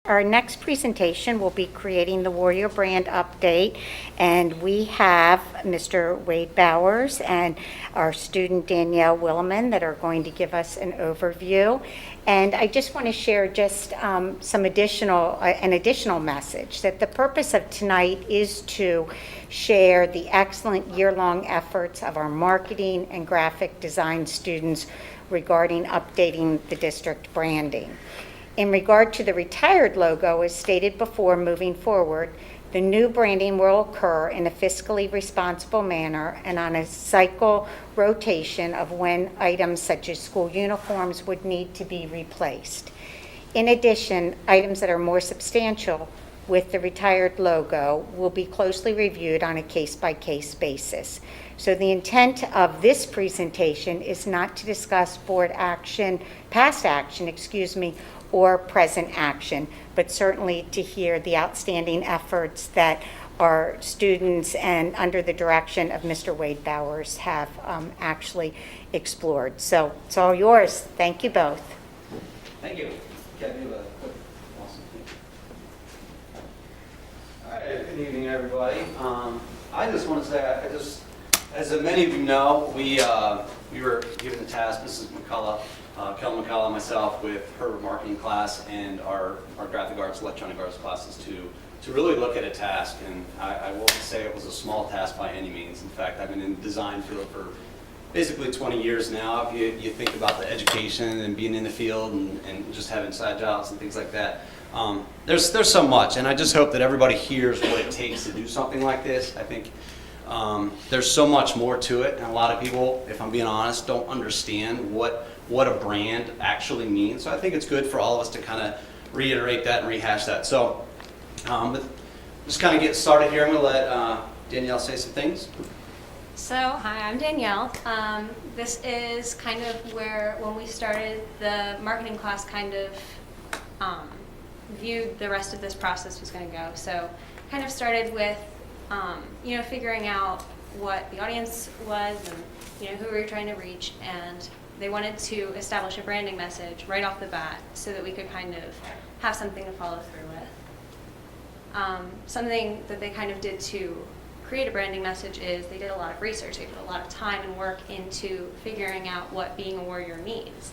Our next presentation will be creating the Warrior brand update, and we have Mr. Wade Bowers and our student Danielle Williman that are going to give us an overview. And I just want to share just an additional message that the purpose of tonight is to share the excellent year-long efforts of our marketing and graphic design students regarding updating the district branding. In regard to the retired logo, as stated before, moving forward, the new branding will occur in a fiscally responsible manner and on a cycle rotation of when items such as school uniforms would need to be replaced. In addition, items that are more substantial with the retired logo will be closely reviewed on a case-by-case basis. So the intent of this presentation is not to discuss board action, past action, or present action, but certainly to hear the outstanding efforts that our students and under the direction of Mr. Wade Bowers have actually explored. So it's all yours. Thank you both. Thank you. Awesome. All right, good evening, everybody. I just want to say, as many of you know, we were given the task, Mrs. McCullough, Kelly McCullough, myself, with her marketing class and our graphic arts, electronic arts classes to really look at a task. And I won't say it was a small task by any means. In fact, I've been in the design field for basically 20 years now. If you think about the education and being in the field and just having side jobs and things like that, there's so much. And I just hope that everybody hears what it takes to do something like this. I think there's so much more to it, and a lot of people, if I'm being honest, don't understand what a brand actually means. So I think it's good for all of us to kind of reiterate that and rehash that. So but just kind of get started here. I'm going to let Danielle say some things. So, hi, I'm Danielle. This is kind of where, when we started, the marketing class kind of viewed the rest of this process was going to go. So, kind of started with figuring out what the audience was and, who we were trying to reach, and they wanted to establish a branding message right off the bat so that we could kind of have something to follow through with. Something that they kind of did to create a branding message is they did a lot of research. They put a lot of time and work into figuring out what being a warrior means.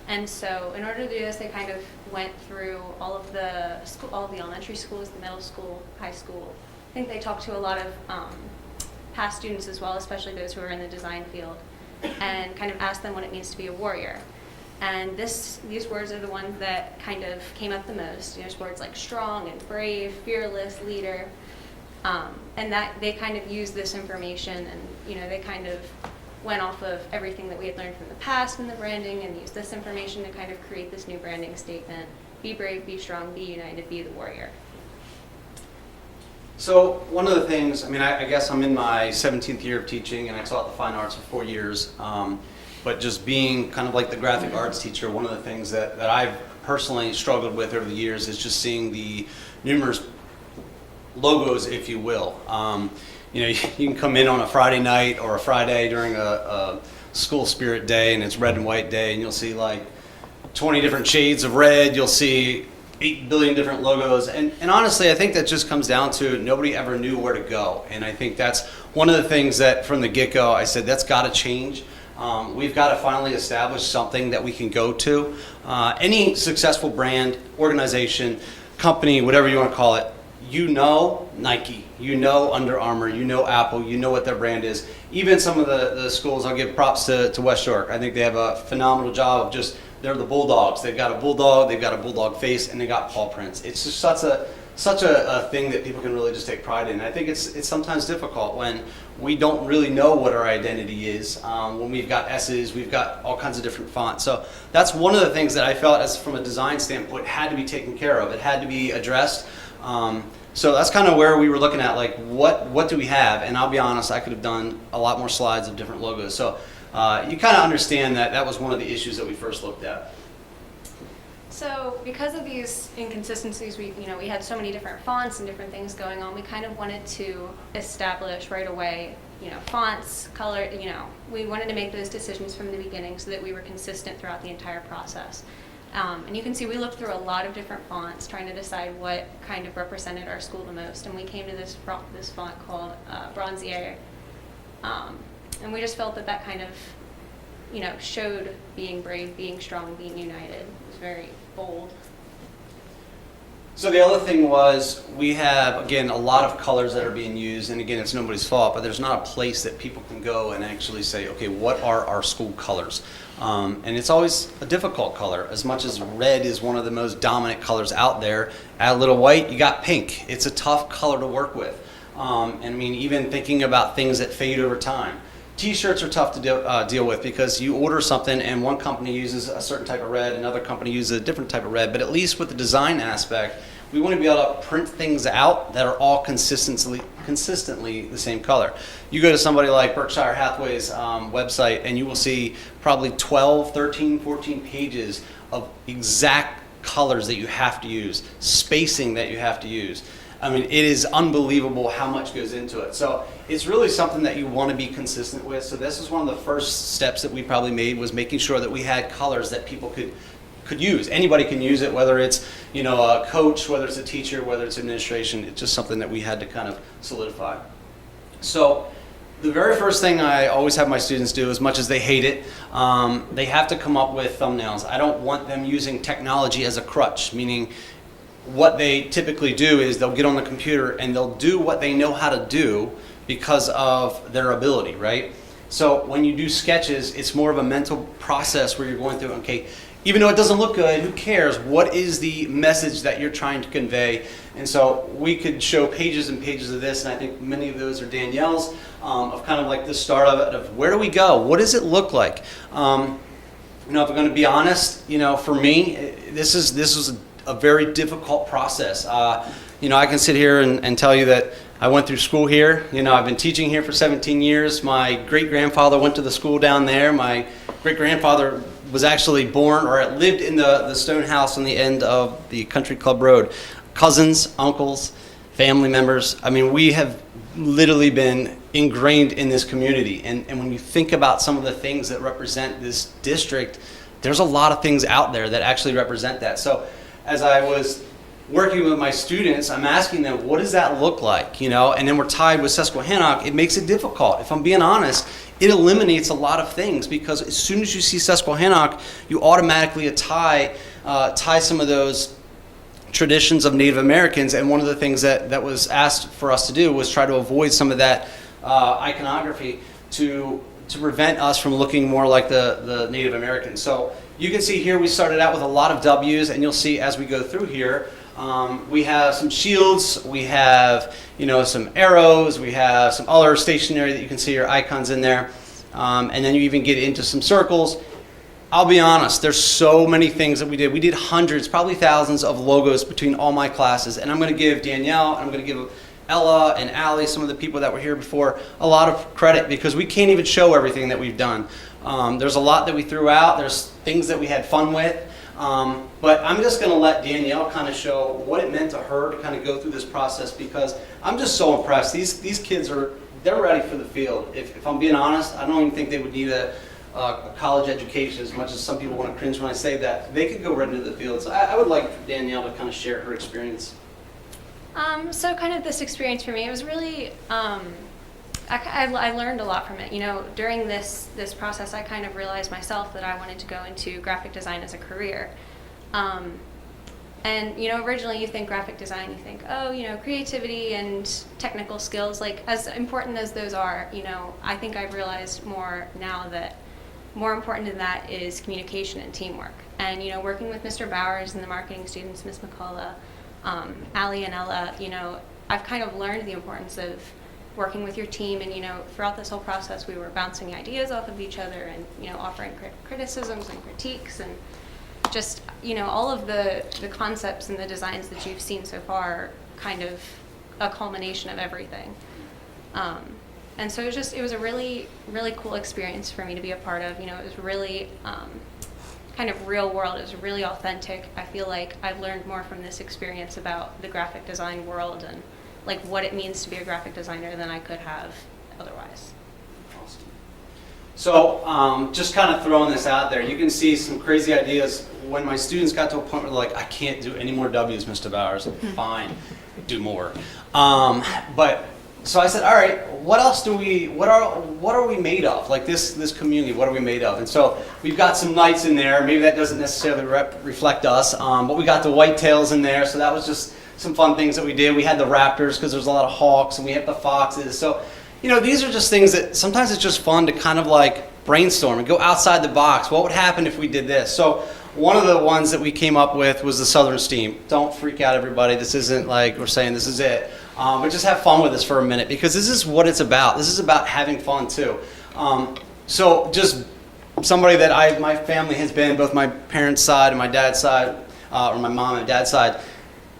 And so in order to do this, they kind of went through all of the elementary schools, the middle school, high school. I think they talked to a lot of past students as well, especially those who are in the design field, and kind of asked them what it means to be a warrior. And these words are the ones that kind of came up the most. There's words like strong and brave, fearless, leader, and that they kind of used this information, and they kind of went off of everything that we had learned from the past in the branding and used this information to kind of create this new branding statement: be brave, be strong, be united, be the warrior. So one of the things, I guess I'm in my 17th year of teaching, and I taught the fine arts for 4 years. But just being kind of like the graphic arts teacher, one of the things that I've personally struggled with over the years is just seeing the numerous logos, if you will. You can come in on a Friday night or a Friday during a school spirit day, and it's red and white day, and you'll see like 20 different shades of red. You'll see 8 billion different logos, and honestly, I think that just comes down to nobody ever knew where to go. And I think that's one of the things that from the get-go I said that's got to change. We've got to finally establish something that we can go to. Any successful brand, organization, company, whatever you want to call it, Nike, Under Armour, Apple, what their brand is. Even some of the schools, I'll give props to West York. I think they have a phenomenal job of just, they're the Bulldogs. They've got a bulldog face, and they got paw prints. It's just such a thing that people can really just take pride in. I think it's sometimes difficult when we don't really know what our identity is. When we've got S's, we've got all kinds of different fonts. So that's one of the things that I felt, as from a design standpoint, had to be taken care of. It had to be addressed. So that's kind of where we were looking at, like what do we have? And I'll be honest, I could have done a lot more slides of different logos. So you kind of understand that was one of the issues that we first looked at. So because of these inconsistencies, we had so many different fonts and different things going on, we kind of wanted to establish right away, fonts, color, we wanted to make those decisions from the beginning so that we were consistent throughout the entire process. And you can see we looked through a lot of different fonts trying to decide what kind of represented our school the most. And we came to this font called Bronzier. And we just felt that that kind of, showed being brave, being strong, being united. It was very bold. So the other thing was we have, again, a lot of colors that are being used, and again, it's nobody's fault, but there's not a place that people can go and actually say, okay, what are our school colors? And it's always a difficult color. As much as red is one of the most dominant colors out there, add a little white, you got pink. It's a tough color to work with. And I mean, even thinking about things that fade over time. T-shirts are tough to deal with because you order something and one company uses a certain type of red, another company uses a different type of red, but at least with the design aspect, we want to be able to print things out that are all consistently the same color. You go to somebody like Berkshire Hathaway's website and you will see probably 12, 13, 14 pages of exact colors that you have to use, spacing that you have to use. I mean, it is unbelievable how much goes into it. So it's really something that you want to be consistent with. So this is one of the first steps that we probably made, was making sure that we had colors that people could use. Anybody can use it, whether it's a coach, whether it's a teacher, whether it's administration. It's just something that we had to kind of solidify. So the very first thing I always have my students do, as much as they hate it, they have to come up with thumbnails. I don't want them using technology as a crutch, meaning what they typically do is they'll get on the computer and they'll do what they know how to do because of their ability, right? So when you do sketches, it's more of a mental process where you're going through, okay, even though it doesn't look good, who cares? What is the message that you're trying to convey? And so we could show pages and pages of this, and I think many of those are Danielle's, of kind of like the start of it, of where do we go? What does it look like? If I'm going to be honest, for me, this was a very difficult process. I can sit here and tell you that I went through school here. I've been teaching here for 17 years. My great-grandfather went to the school down there. My great-grandfather was actually born or lived in the stone house on the end of the Country Club Road. Cousins, uncles, family members. I mean, we have literally been ingrained in this community. And when you think about some of the things that represent this district, there's a lot of things out there that actually represent that. So as I was working with my students, I'm asking them, what does that look like? And then we're tied with Susquehannock. It makes it difficult. If I'm being honest, it eliminates a lot of things, because as soon as you see Susquehannock, you automatically tie some of those traditions of Native Americans. And one of the things that was asked for us to do was try to avoid some of that iconography to prevent us from looking more like the Native Americans. So you can see here we started out with a lot of W's, and you'll see as we go through here, we have some shields, we have some arrows, we have some other stationery that you can see your icons in there, and then you even get into some circles. I'll be honest, there's so many things that we did. We did hundreds, probably thousands of logos between all my classes, and I'm going to give Danielle, and I'm going to give Ella and Allie, some of the people that were here before, a lot of credit, because we can't even show everything that we've done. There's a lot that we threw out. There's things that we had fun with. But I'm just going to let Danielle kind of show what it meant to her to kind of go through this process, because I'm just so impressed. These kids they're ready for the field. If I'm being honest, I don't even think they would need a college education, as much as some people want to cringe when I say that. They could go right into the field. So I would like Danielle to kind of share her experience. So kind of this experience for me, it was really, I learned a lot from it. During this process, I kind of realized myself that I wanted to go into graphic design as a career. And originally you think graphic design, you think, creativity and technical skills, like as important as those are, I think I've realized more now that more important than that is communication and teamwork. And working with Mr. Bowers and the marketing students, Ms. McCullough, Allie and Ella, I've kind of learned the importance of working with your team, and throughout this whole process we were bouncing ideas off of each other and offering criticisms and critiques, and just all of the concepts and the designs that you've seen so far are kind of a culmination of everything. And so it was a really, really cool experience for me to be a part of. It was really kind of real world. It was really authentic. I feel like I've learned more from this experience about the graphic design world and like what it means to be a graphic designer than I could have otherwise. Awesome. So just kind of throwing this out there, you can see some crazy ideas. When my students got to a point where they're like, I can't do any more W's, Mr. Bowers. Fine, do more. But so I said, all right, what else do we, what are we made of? Like this community, what are we made of? And so we've got some knights in there. Maybe that doesn't necessarily reflect us, but we got the whitetails in there. So that was just some fun things that we did. We had the raptors because there's a lot of hawks, and we have the foxes. So, you know, these are just things that sometimes it's just fun to kind of like brainstorm and go outside the box. What would happen if we did this? So one of the ones that we came up with was the Southern Steam. Don't freak out, everybody. This isn't like we're saying this is it. But just have fun with this for a minute, because this is what it's about. This is about having fun too. So just somebody that my family has been, both my parents' side and my dad's side, or my mom and dad's side,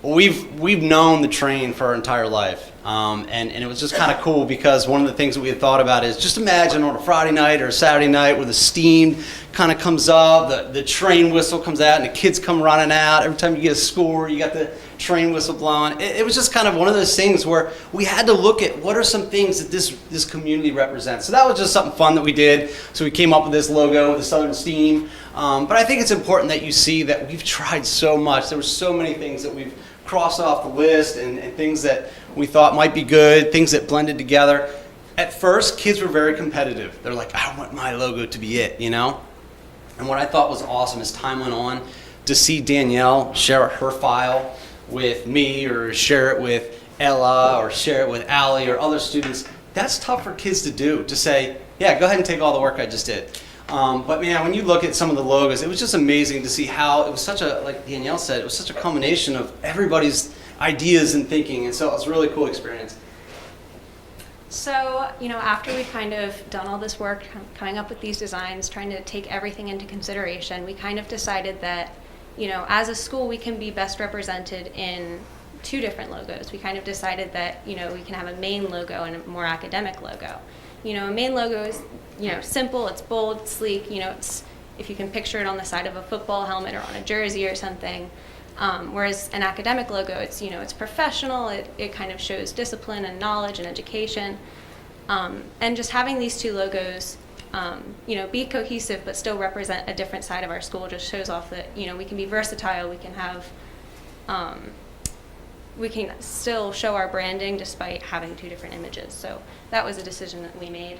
we've known the train for our entire life. And it was just kind of cool, because one of the things that we had thought about is just imagine on a Friday night or a Saturday night where the steam kind of comes up, the train whistle comes out, and the kids come running out. Every time you get a score, you got the train whistle blowing. It was just kind of one of those things where we had to look at what are some things that this community represents. So that was just something fun that we did. So we came up with this logo, the Southern Steam. But I think it's important that you see that we've tried so much. There were so many things that we've crossed off the list, and things that we thought might be good, things that blended together. At first, kids were very competitive. They're like, I want my logo to be it, you know? And what I thought was awesome as time went on, to see Danielle share her file with me, or share it with Ella, or share it with Allie or other students. That's tough for kids to do, to say, yeah, go ahead and take all the work I just did. But man, when you look at some of the logos, it was just amazing to see how it was such a, like Danielle said, it was such a combination of everybody's ideas and thinking. And so it was a really cool experience. So, you know, after we kind of done all this work, coming up with these designs, trying to take everything into consideration, we kind of decided that, you know, as a school, we can be best represented in two different logos. We kind of decided that, you know, we can have a main logo and a more academic logo. You know, a main logo is, you know, simple, it's bold, sleek, you know, it's, if you can picture it on the side of a football helmet or on a jersey or something. Whereas an academic logo, it's, you know, it's professional, it kind of shows discipline and knowledge and education. And just having these two logos, you know, be cohesive but still represent a different side of our school just shows off that, you know, we can be versatile, we can have, we can still show our branding despite having two different images. So that was a decision that we made.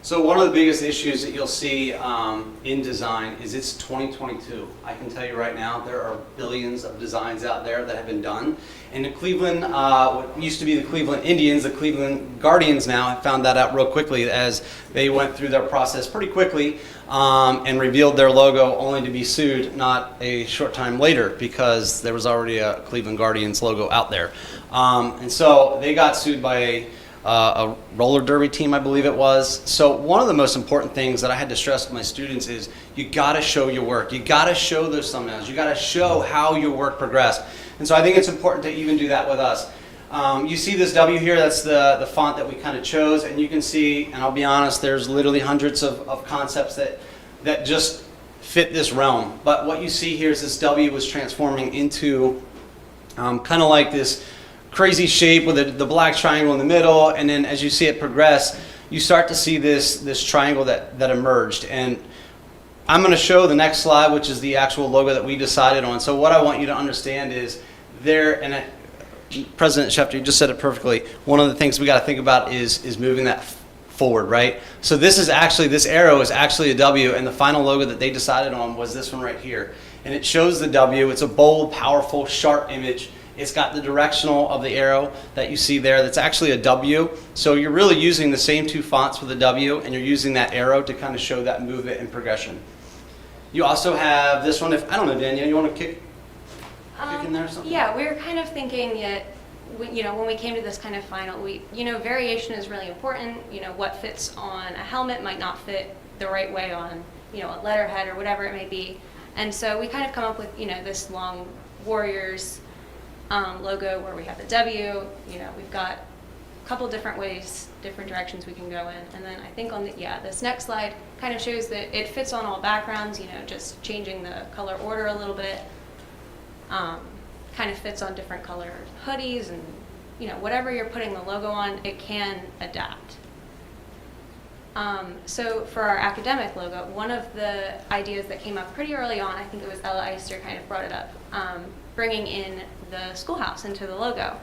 So one of the biggest issues that you'll see in design is it's 2022. I can tell you right now, there are billions of designs out there that have been done. And the Cleveland, what used to be the Cleveland Indians, the Cleveland Guardians now, have found that out real quickly as they went through their process pretty quickly and revealed their logo, only to be sued not a short time later, because there was already a Cleveland Guardians logo out there. And so they got sued by a roller derby team, I believe it was. So one of the most important things that I had to stress with my students is you gotta show your work. You gotta show those thumbnails. You gotta show how your work progressed. And so I think it's important to even do that with us. You see this W here, that's the font that we kind of chose, and you can see, and I'll be honest, there's literally hundreds of concepts that just fit this realm. But what you see here is this W was transforming into kind of like this crazy shape with the black triangle in the middle, and then as you see it progress, you start to see this triangle that emerged. And I'm going to show the next slide, which is the actual logo that we decided on. So what I want you to understand is there, President Schefter, you just said it perfectly, one of the things we got to think about is moving that forward, right? So this arrow is actually a W, and the final logo that they decided on was this one right here. And it shows the W. It's a bold, powerful, sharp image. It's got the directional of the arrow that you see there. That's actually a W. So you're really using the same two fonts for the W, and you're using that arrow to kind of show that movement and progression. You also have this one. I don't know, Danielle, you want to kick in there or something? Yeah, we were kind of thinking that, you know, when we came to this kind of final, you know, variation is really important. You know, what fits on a helmet might not fit the right way on, you know, a letterhead or whatever it may be. And so we kind of come up with, you know, this long Warriors logo where we have the W. You know, we've got a couple different ways, different directions we can go in. And then I think on this next slide kind of shows that it fits on all backgrounds, you know, just changing the color order a little bit. Kind of fits on different colored hoodies, and, you know, whatever you're putting the logo on, it can adapt. So for our academic logo, one of the ideas that came up pretty early on, I think it was Ella Eister kind of brought it up, bringing in the schoolhouse into the logo.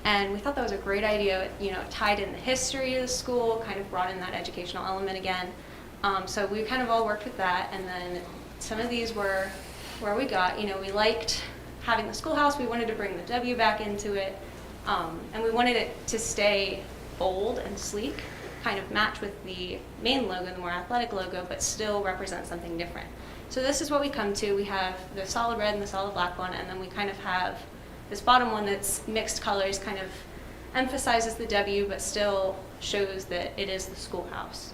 And we thought that was a great idea. It, you know, tied in the history of the school, kind of brought in that educational element again. So we kind of all worked with that, and then some of these were where we got, you know, we liked having the schoolhouse, we wanted to bring the W back into it, and we wanted it to stay bold and sleek, kind of match with the main logo, the more athletic logo, but still represent something different. So this is what we come to. We have the solid red and the solid black one, and then we kind of have this bottom one that's mixed colors, kind of emphasizes the W, but still shows that it is the schoolhouse.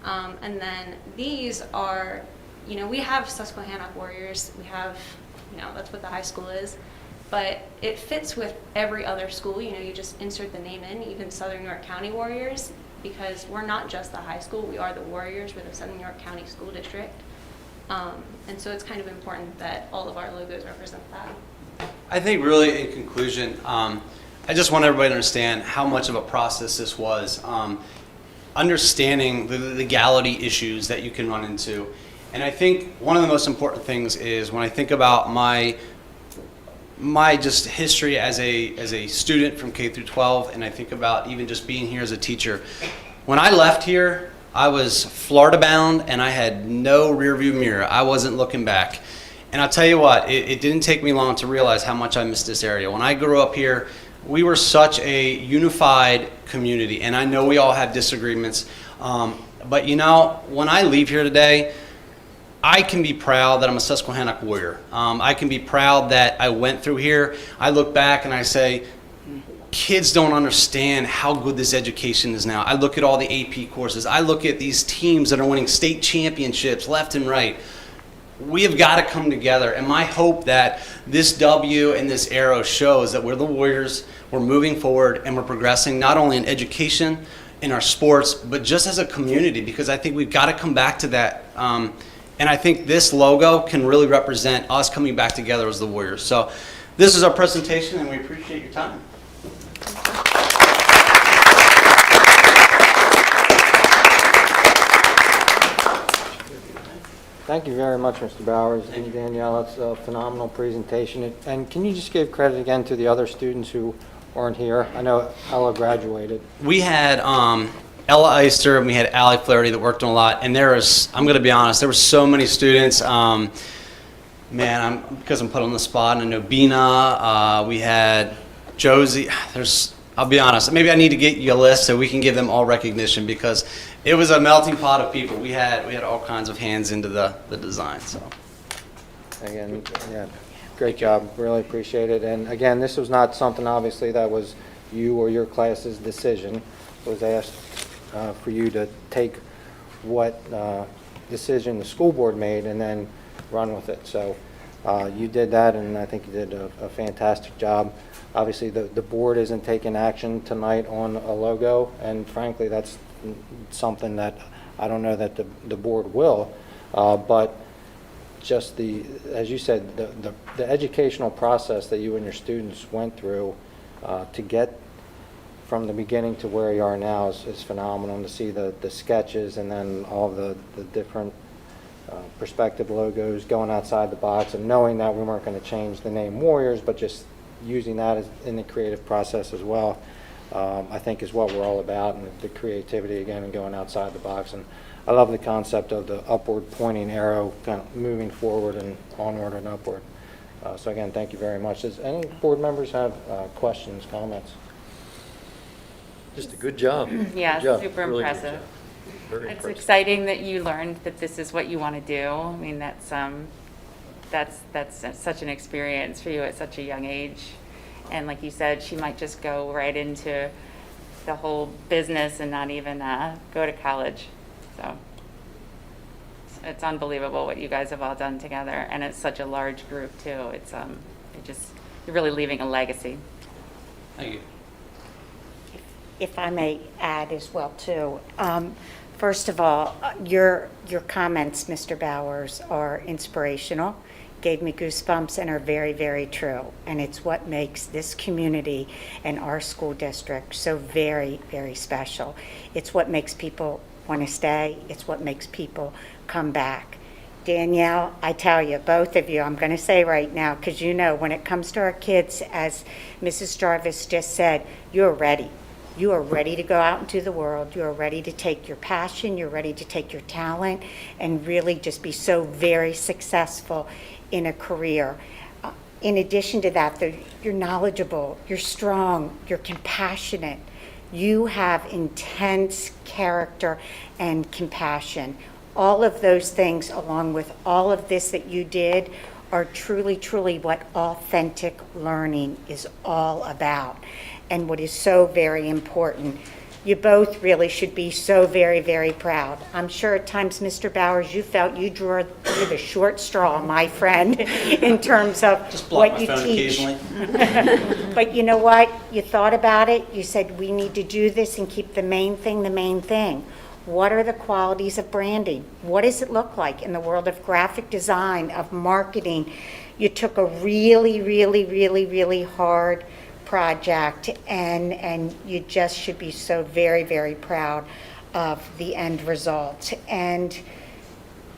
And then these are, you know, we have Susquehannock Warriors. We have, you know, that's what the high school is. But it fits with every other school. You know, you just insert the name in, even Southern York County Warriors, because we're not just the high school. We are the Warriors. We're the Southern York County School District. And so it's kind of important that all of our logos represent that. I think really in conclusion, I just want everybody to understand how much of a process this was. Understanding the legality issues that you can run into. And I think one of the most important things is when I think about my just history as a student from K through 12, and I think about even just being here as a teacher. When I left here, I was Florida bound and I had no rear view mirror. I wasn't looking back. And I'll tell you what, it didn't take me long to realize how much I missed this area. When I grew up here, we were such a unified community, and I know we all have disagreements, but you know, when I leave here today, I can be proud that I'm a Susquehannock Warrior. I can be proud that I went through here. I look back and I say, kids don't understand how good this education is now. I look at all the AP courses. I look at these teams that are winning state championships left and right. We have got to come together, and my hope that this W and this arrow shows that we're the Warriors, we're moving forward, and we're progressing not only in education, in our sports, but just as a community, because I think we've got to come back to that. And I think this logo can really represent us coming back together as the Warriors. So this is our presentation, and we appreciate your time. Thank you very much, Mr. Bowers and Danielle. That's a phenomenal presentation. And can you just give credit again to the other students who weren't here? I know Ella graduated. We had Ella Eister and we had Allie Flaherty that worked on a lot. And there was, I'm going to be honest, there were so many students. Because I'm put on the spot, and I know Bina, we had Josie. I'll be honest, maybe I need to get you a list so we can give them all recognition, because it was a melting pot of people. We had all kinds of hands into the design. So Again, yeah, great job. Really appreciate it. And again, this was not something obviously that was you or your class's decision. It was asked for you to take what decision the school board made and then run with it. So you did that, and I think you did a fantastic job. Obviously, the board isn't taking action tonight on a logo, and frankly, that's something that I don't know that the board will, but just as you said, the educational process that you and your students went through to get from the beginning to where you are now is phenomenal. And to see the sketches and then all the different perspective logos going outside the box, and knowing that we weren't going to change the name Warriors, but just using that as in the creative process as well, I think is what we're all about, and the creativity again and going outside the box. And I love the concept of the upward pointing arrow kind of moving forward and onward and upward. So again, thank you very much. Does any board members have questions, comments? Just a good job. Yeah, Good job. super Really good impressive. job. Very It's impressive. exciting that you learned that this is what you want to do. I mean, that's such an experience for you at such a young age. And like you said, she might just go right into the whole business and not even go to college. So it's unbelievable what you guys have all done together, and it's such a large group too. You're really leaving a legacy. thank you. If I may add as well, too. First of all, your comments, Mr. Bowers, are inspirational, gave me goosebumps, and are very, very true. And it's what makes this community and our school district so very, very special. It's what makes people want to stay. It's what makes people come back. Danielle, I tell you, both of you, I'm going to say right now, because you know, when it comes to our kids, as Mrs. Jarvis just said, you're ready. You are ready to go out into the world. You are ready to take your passion. You're ready to take your talent and really just be so very successful in a career. In addition to that, you're knowledgeable, you're strong, you're compassionate. You have intense character and compassion. All of those things, along with all of this that you did, are truly, truly what authentic learning is all about, and what is so very important. You both really should be so very, very proud. I'm sure at times, Mr. Bowers, you felt you drew the short straw, my friend, in terms of Just block what my you phone teach. occasionally. But you know what? You thought about it. You said, we need to do this and keep the main thing the main thing. What are the qualities of branding? What does it look like in the world of graphic design, of marketing? You took a really, really, really, really hard project, and you just should be so very, very proud of the end result. And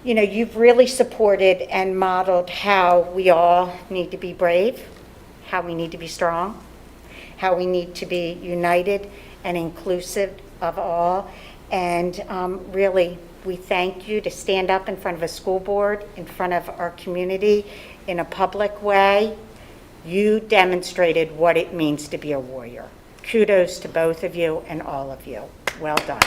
you know, you've really supported and modeled how we all need to be brave, how we need to be strong, how we need to be united and inclusive of all. And really, we thank you to stand up in front of a school board, in front of our community, in a public way. You demonstrated what it means to be a warrior. Kudos to both of you and all of you. Well done.